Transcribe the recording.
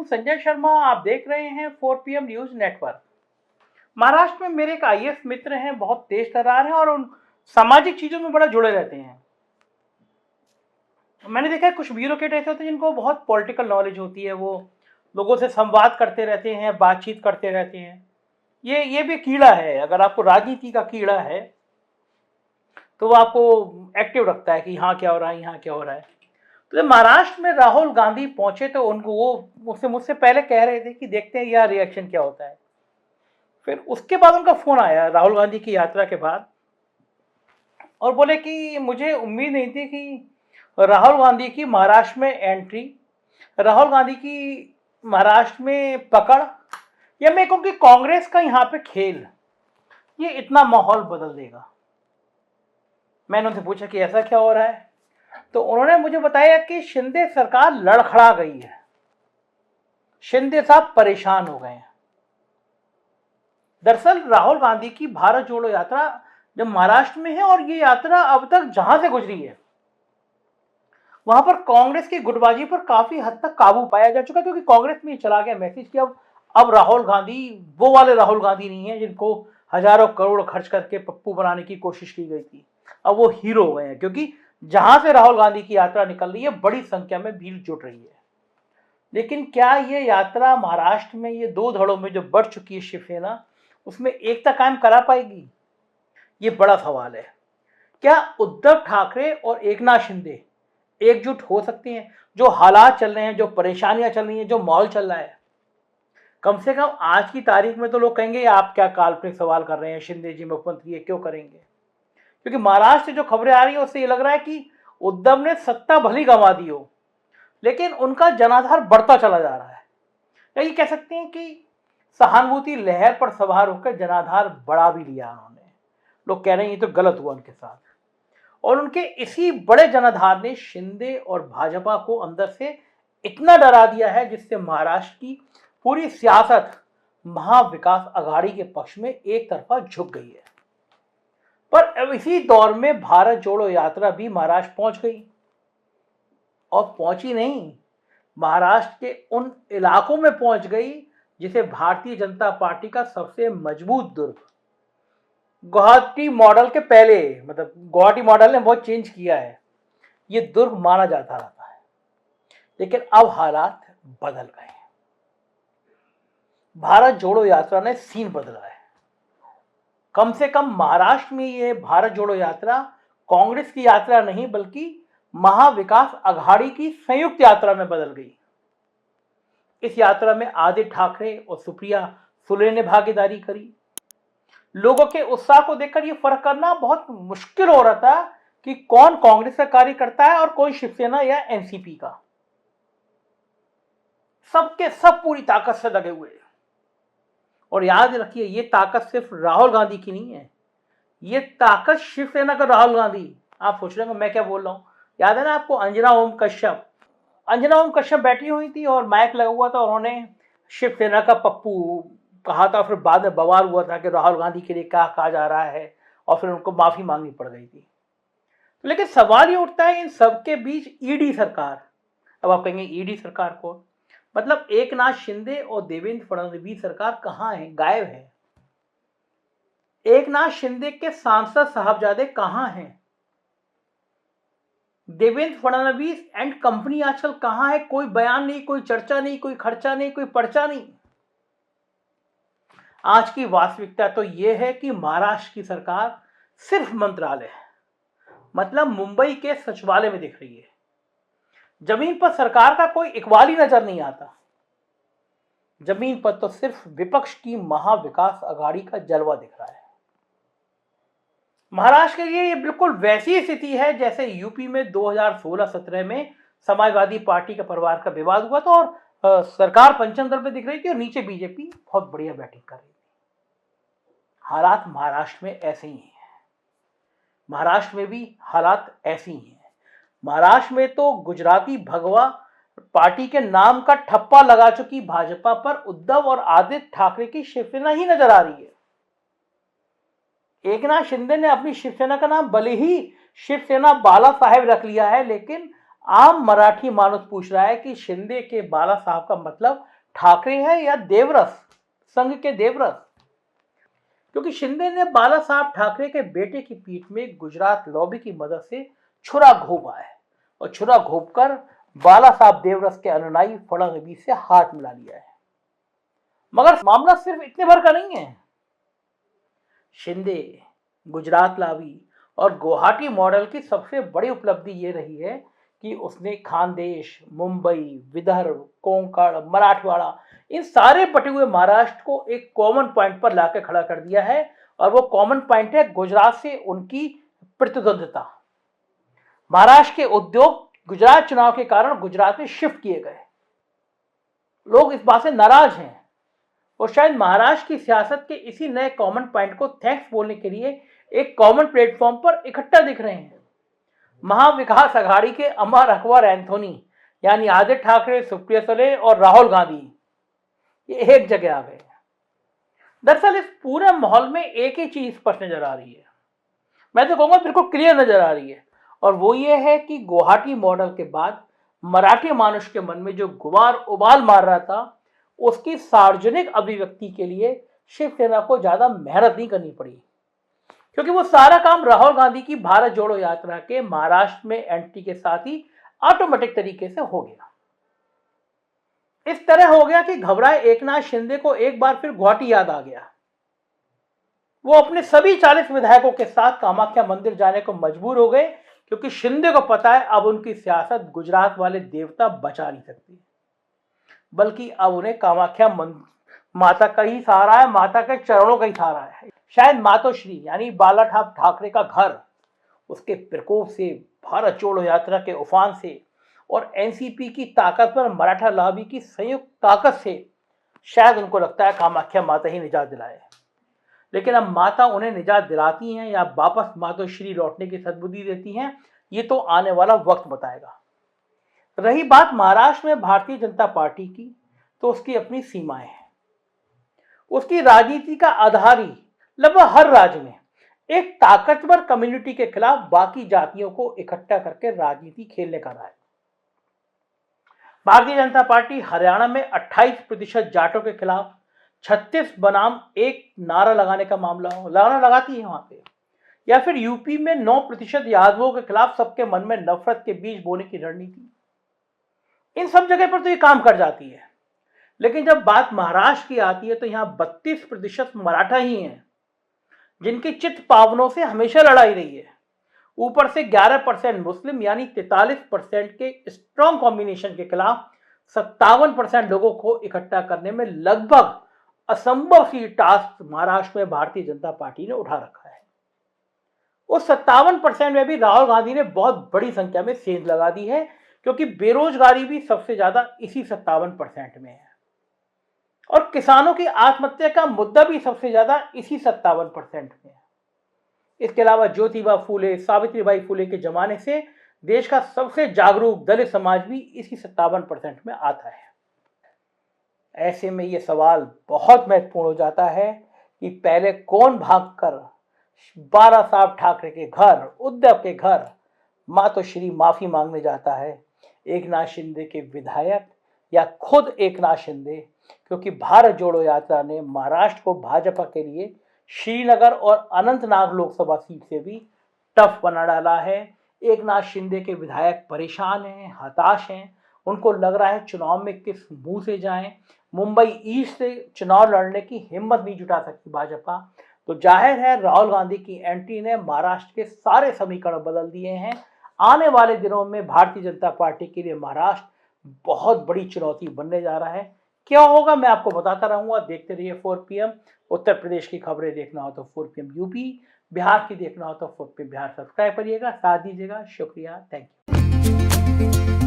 संजय शर्मा। आप देख रहे हैं 4 PM न्यूज नेटवर्क। महाराष्ट्र में मेरे एक आईएएस मित्र हैं, बहुत तेज तर्रार हैं और उन सामाजिक चीजों में बड़ा जुड़े रहते हैं। मैंने देखा है कुछ ब्यूरोक्रेट ऐसे होते हैं जिनको बहुत पॉलिटिकल नॉलेज होती है, वो लोगों से संवाद करते रहते हैं, बातचीत करते रहते हैं। ये भी कीड़ा है। अगर आपको राजनीति का कीड़ा है तो वो आपको एक्टिव रखता है कि यहाँ क्या हो रहा है, यहाँ क्या हो रहा है। तो जब महाराष्ट्र में राहुल गांधी पहुंचे तो उनको वो मुझसे पहले कह रहे थे कि देखते हैं यह रिएक्शन क्या होता है। फिर उसके बाद उनका फोन आया राहुल गांधी की यात्रा के बाद और बोले कि मुझे उम्मीद नहीं थी कि राहुल गांधी की महाराष्ट्र में एंट्री, राहुल गांधी की महाराष्ट्र में पकड़, या मैं कहूँ कि कांग्रेस का यहाँ पे खेल, ये इतना माहौल बदल देगा। मैंने उनसे पूछा कि ऐसा क्या हो रहा है, तो उन्होंने मुझे बताया कि शिंदे सरकार लड़खड़ा गई है, शिंदे साहब परेशान हो गए हैं। दरअसल राहुल गांधी की भारत जोड़ो यात्रा जब महाराष्ट्र में है और ये यात्रा अब तक जहां से गुजरी है वहां पर कांग्रेस की गुटबाजी पर काफी हद तक काबू पाया जा चुका, क्योंकि कांग्रेस में ये चला गया मैसेज कि अब राहुल गांधी वो वाले राहुल गांधी नहीं है जिनको हजारों करोड़ खर्च करके पप्पू बनाने की कोशिश की गई थी। अब वो हीरो हो गए हैं, क्योंकि जहां से राहुल गांधी की यात्रा निकल रही है बड़ी संख्या में भीड़ जुट रही है। लेकिन क्या ये यात्रा महाराष्ट्र में ये 2 धड़ों में जो बढ़ चुकी है शिवसेना, उसमें एकता कायम करा पाएगी? ये बड़ा सवाल है। क्या उद्धव ठाकरे और एकनाथ शिंदे एकजुट हो सकते हैं? जो हालात चल रहे हैं, जो परेशानियां चल रही हैं, जो माहौल चल रहा है, कम से कम आज की तारीख में तो लोग कहेंगे आप क्या काल्पनिक सवाल कर रहे हैं, शिंदे जी मुख्यमंत्री है, क्यों करेंगे? क्योंकि महाराष्ट्र से जो खबरें आ रही है उससे ये लग रहा है कि उद्धव ने सत्ता भली गंवा दी हो, लेकिन उनका जनाधार बढ़ता चला जा रहा है। या ये कह सकते हैं कि सहानुभूति लहर पर सवार होकर जनाधार बढ़ा भी लिया उन्होंने। लोग कह रहे हैं ये तो गलत हुआ उनके साथ, और उनके इसी बड़े जनाधार ने शिंदे और भाजपा को अंदर से इतना डरा दिया है जिससे महाराष्ट्र की पूरी सियासत महाविकास आघाड़ी के पक्ष में एक तरफा झुक गई है। पर अब इसी दौर में भारत जोड़ो यात्रा भी महाराष्ट्र पहुंच गई, और पहुंची नहीं, महाराष्ट्र के उन इलाकों में पहुंच गई जिसे भारतीय जनता पार्टी का सबसे मजबूत दुर्ग, गुवाहाटी मॉडल के पहले, मतलब गुवाहाटी मॉडल ने बहुत चेंज किया है, ये दुर्ग माना जाता रहता है। लेकिन अब हालात बदल गए हैं। भारत जोड़ो यात्रा ने सीन बदला है। कम से कम महाराष्ट्र में ये भारत जोड़ो यात्रा कांग्रेस की यात्रा नहीं बल्कि महाविकास आघाड़ी की संयुक्त यात्रा में बदल गई। इस यात्रा में आदित्य ठाकरे और सुप्रिया सुले ने भागीदारी करी। लोगों के उत्साह को देखकर यह फर्क करना बहुत मुश्किल हो रहा था कि कौन कांग्रेस का कार्य करता है और कौन शिवसेना या एनसीपी का। सबके सब पूरी ताकत से लगे हुए। और याद रखिए, ये ताकत सिर्फ राहुल गांधी की नहीं है, ये ताकत शिवसेना का राहुल गांधी। आप सोच रहे हैं मैं क्या बोल रहा हूं? याद है ना आपको अंजना ओम कश्यप बैठी हुई थी और माइक लगा हुआ था, उन्होंने शिवसेना का पप्पू कहा था। फिर बाद में बवाल हुआ था कि राहुल गांधी के लिए क्या कहा जा रहा है, और फिर उनको माफी मांगनी पड़ गई थी। लेकिन सवाल ये उठता है इन सबके बीच ईडी सरकार। अब आप कहेंगे ईडी सरकार को मतलब एकनाथ शिंदे और देवेंद्र फडणवीस सरकार कहां है? गायब है। एकनाथ शिंदे के सांसद साहबजादे कहां हैं? देवेंद्र फडणवीस एंड कंपनी आजकल कहां है? कोई बयान नहीं, कोई चर्चा नहीं, कोई खर्चा नहीं, कोई पर्चा नहीं। आज की वास्तविकता तो यह है कि महाराष्ट्र की सरकार सिर्फ मंत्रालय है, मतलब मुंबई के सचिवालय में दिख रही है। जमीन पर सरकार का कोई इकबाल ही नजर नहीं आता। जमीन पर तो सिर्फ विपक्ष की महाविकास आघाड़ी का जलवा दिख रहा है। महाराष्ट्र के लिए ये बिल्कुल वैसी स्थिति है जैसे यूपी में 2016-17 में समाजवादी पार्टी का परिवार का विवाद हुआ था और सरकार पंचम दल पे दिख रही थी और नीचे बीजेपी बहुत बढ़िया बैटिंग कर रही थी। हालात महाराष्ट्र में ऐसे ही हैं। महाराष्ट्र में भी हालात ऐसे ही हैं। महाराष्ट्र में तो गुजराती भगवा पार्टी के नाम का ठप्पा लगा चुकी भाजपा पर उद्धव और आदित्य ठाकरे की शिवसेना ही नजर आ रही है। एकनाथ शिंदे ने अपनी शिवसेना का नाम भले ही शिवसेना बाला साहेब रख लिया है, लेकिन आम मराठी मानुस पूछ रहा है कि शिंदे के बाला साहब का मतलब ठाकरे है या देवरस, संघ के देवरस? क्योंकि शिंदे ने बाला साहब ठाकरे के बेटे की पीठ में गुजरात लॉबी की मदद से छुरा घोंपा है और छुरा घोंपकर बाला साहब देवरस के अनुयायी फडणवीस से हाथ मिला लिया है। मगर मामला सिर्फ इतने भर का नहीं है। शिंदे, गुजरात लॉबी और गुवाहाटी मॉडल की सबसे बड़ी उपलब्धि ये रही है कि उसने खानदेश, मुंबई, विदर्भ, कोंकण, मराठवाड़ा, इन सारे बटे हुए महाराष्ट्र को एक कॉमन पॉइंट पर लाकर खड़ा कर दिया है और वो कॉमन पॉइंट है गुजरात से उनकी प्रतिद्वंद्विता। महाराष्ट्र के उद्योग गुजरात चुनाव के कारण गुजरात में शिफ्ट किए गए। लोग इस बात से नाराज हैं और शायद महाराष्ट्र की सियासत के इसी नए कॉमन पॉइंट को थैंक्स बोलने के लिए एक कॉमन प्लेटफॉर्म पर इकट्ठा दिख रहे हैं। महाविकास अघाड़ी के अमर अकबर एंथोनी यानी आदित्य ठाकरे, सुप्रिया सुले और राहुल गांधी ये एक जगह आ गए। दरअसल इस पूरे माहौल में एक ही चीज स्पष्ट नजर आ रही है, मैं तो कहूंगा बिल्कुल क्लियर नजर आ रही है, और वो ये है कि गुवाहाटी मॉडल के बाद मराठी मानुष के मन में जो गुबार उबाल मार रहा था उसकी सार्वजनिक अभिव्यक्ति के लिए शिवसेना को ज्यादा मेहनत नहीं करनी पड़ी, क्योंकि वो सारा काम राहुल गांधी की भारत जोड़ो यात्रा के महाराष्ट्र में एंट्री के साथ ही ऑटोमेटिक तरीके से हो गया। इस तरह हो गया कि घबराए एकनाथ शिंदे को एक बार फिर गुवाहाटी याद आ गया। वो अपने सभी 40 विधायकों के साथ कामाख्या मंदिर जाने को मजबूर हो गए, क्योंकि शिंदे को पता है अब उनकी सियासत गुजरात वाले देवता बचा नहीं सकती, बल्कि अब उन्हें कामाख्या माता का ही सहारा है, माता के चरणों का ही सहारा है। शायद मातोश्री यानी बाला साहब ठाकरे का घर, उसके प्रकोप से, भारत जोड़ो यात्रा के उफान से और एनसीपी की ताकत पर मराठा लॉबी की संयुक्त ताकत से शायद उनको लगता है कामाख्या माता ही निजात दिलाए। लेकिन अब माता उन्हें निजात दिलाती हैं या वापस मातोश्री लौटने की सद्बुद्धि देती हैं, ये तो आने वाला वक्त बताएगा। रही बात महाराष्ट्र में भारतीय जनता पार्टी की, तो उसकी अपनी सीमाएं हैं। उसकी राजनीति का आधार ही लगभग हर राज्य में एक ताकतवर कम्युनिटी के खिलाफ बाकी जातियों को इकट्ठा करके राजनीति खेलने का रहा है। भारतीय जनता पार्टी हरियाणा में 28% जाटों के खिलाफ 36 बनाम 1 नारा लगाने का मामला हो, नारा लगाती है वहां पे, या फिर यूपी में 9% यादवों के खिलाफ सबके मन में नफरत के बीज बोने की रणनीति, इन सब जगह पर तो ये काम कर जाती है। लेकिन जब बात महाराष्ट्र की आती है तो यहां 32% मराठा ही हैं, जिनकी चित्त पावनों से हमेशा लड़ाई रही है। ऊपर से 11% मुस्लिम यानी 43% के स्ट्रॉन्ग कॉम्बिनेशन के खिलाफ 57% लोगों को इकट्ठा करने में लगभग असंभव सी टास्क महाराष्ट्र में भारतीय जनता पार्टी ने उठा रखा है। उस 57% में भी राहुल गांधी ने बहुत बड़ी संख्या में सेंध लगा दी है, क्योंकि बेरोजगारी भी सबसे ज्यादा इसी 57% में है और किसानों की आत्महत्या का मुद्दा भी सबसे ज्यादा इसी 57% में है। इसके अलावा ज्योतिबा फूले, सावित्रीबाई फूले के जमाने से देश का सबसे जागरूक दलित समाज भी इसी 57% में आता है। ऐसे में ये सवाल बहुत महत्वपूर्ण हो जाता है कि पहले कौन भागकर बाला साहब ठाकरे के घर, उद्धव के घर मातोश्री माफी मांगने जाता है, एकनाथ शिंदे के विधायक या खुद एकनाथ शिंदे, क्योंकि भारत जोड़ो यात्रा ने महाराष्ट्र को भाजपा के लिए श्रीनगर और अनंतनाग लोकसभा सीट से भी टफ बना डाला है। एकनाथ शिंदे के विधायक परेशान हैं, हताश हैं, उनको लग रहा है चुनाव में किस मुंह से जाएं। मुंबई ईस्ट से चुनाव लड़ने की हिम्मत नहीं जुटा सकती भाजपा, तो जाहिर है राहुल गांधी की एंट्री ने महाराष्ट्र के सारे समीकरण बदल दिए हैं। आने वाले दिनों में भारतीय जनता पार्टी के लिए महाराष्ट्र बहुत बड़ी चुनौती बनने जा रहा है। क्या होगा मैं आपको बताता रहूंगा। देखते रहिए 4 PM। उत्तर प्रदेश की खबरें देखना हो तो 4 PM यूपी, बिहार की देखना हो तो 4 PM बिहार सब्सक्राइब करिएगा, साथ दीजिएगा। शुक्रिया, थैंक यू।